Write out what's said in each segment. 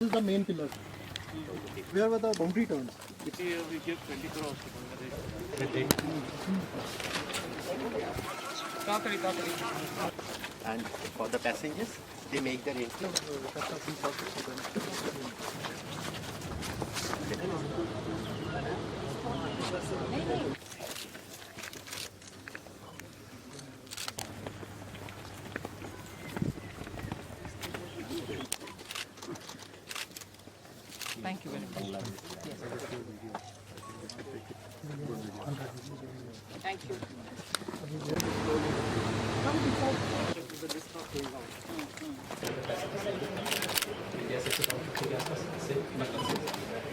This is the main pillar. Where were the boundary turns? Here we give 20 crores to Bangladesh. And for the passengers, they make their entry. Thank you very much. Thank you.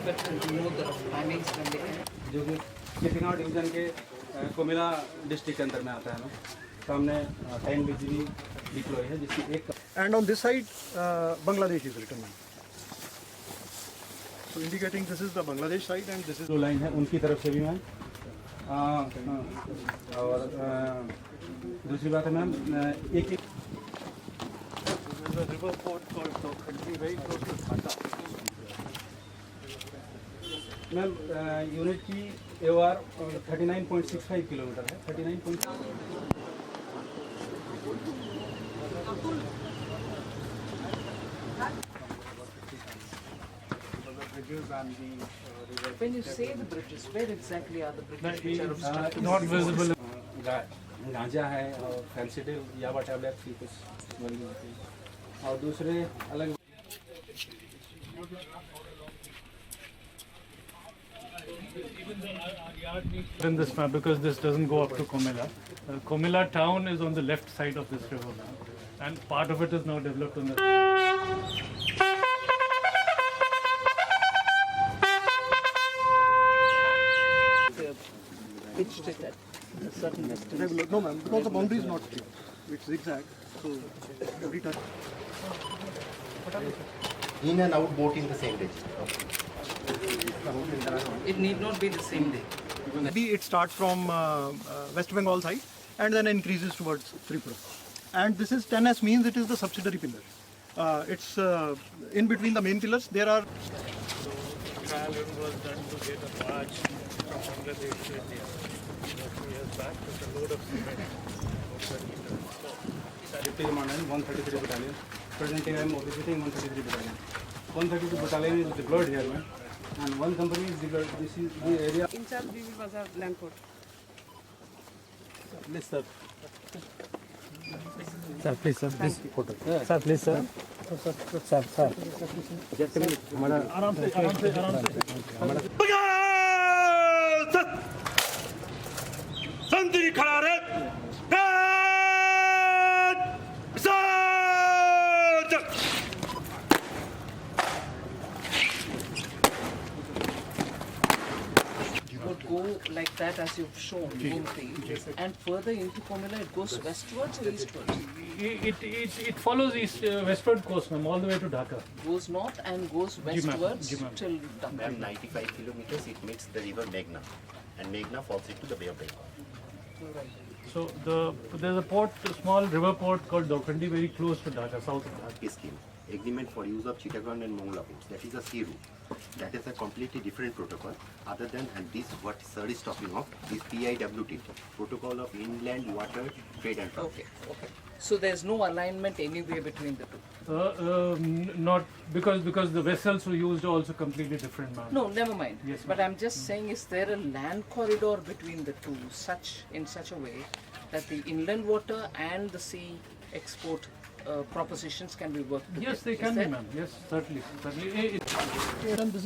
But you know the timings when they can. जो कि कितना division के Comilla district के अंदर में आता है ना, सामने 10 बिजली डिप्लॉय है जिसकी एक And on this side, Bangladesh is written. So indicating this is the Bangladesh side and this is. दो लाइन है उनकी तरफ से भी मैम। और दूसरी बात है मैम एक There's a river port called Thokhandli, very close to Dhaka. Ma'am unit की AOR 39.65 किलोमीटर है 39. Bridges and the river. When you say the bridges, where exactly are the bridges which are obstructed? Not visible. गांजा है और sensitive याबा tablet की कुछ बनी होती है और दूसरे अलग In this map, because this doesn't go up to Komila. Komila town is on the left side of this river now, and part of it is now developed on the. Pitched it at a certain distance. Regular. No, ma'am, because the boundary is not clear. It's zigzag. So every time. In and out boat in the same day. It need not be the same day. Maybe it starts from West Bengal side and then increases towards Tripura. And this is 10S means it is the subsidiary pillar. It's in between the main pillars. There are. Trial was done to get a barge from Bangladesh to India. A few years back with a load of cement. 50 commandant 133 battalion. Presently I am visiting 133 battalion. 132 battalion is deployed here, man. And one company is deployed. This is the area. In charge, we will Bazaar land port. Please, sir. Sir, please, sir. Please. Sir, please, sir. Sir, sir. Just a minute. संतरी खड़ा रे Would go like that as you've shown, Gumti, and further into Komila, it goes westwards or eastwards? It follows east westward coast, ma'am, all the way to Dhaka. Goes north and goes westwards Ji, ma'am. till Dhaka. Ma'am, 95 kilometers it meets the river Meghna. And Meghna falls into the Bay of Bengal. So there's a port, a small river port called Thokhandli, very close to Dhaka, south of Dhaka. Peace scheme. Agreement for use of Chittagong and Mongla ports. That is a sea route. That is a completely different protocol. Other than, and this what sir is talking of, is PIWT, Protocol of Inland Water Trade and Transport. Okay. So there's no alignment anyway between the two? Not because the vessels were used are also completely different, ma'am. No, never mind. Yes, But I'm just saying, is there a land corridor between the two, in such a way that the inland water and the sea export propositions can be worked together? Yes, they Is can be, there? ma'am. Yes, certainly. And this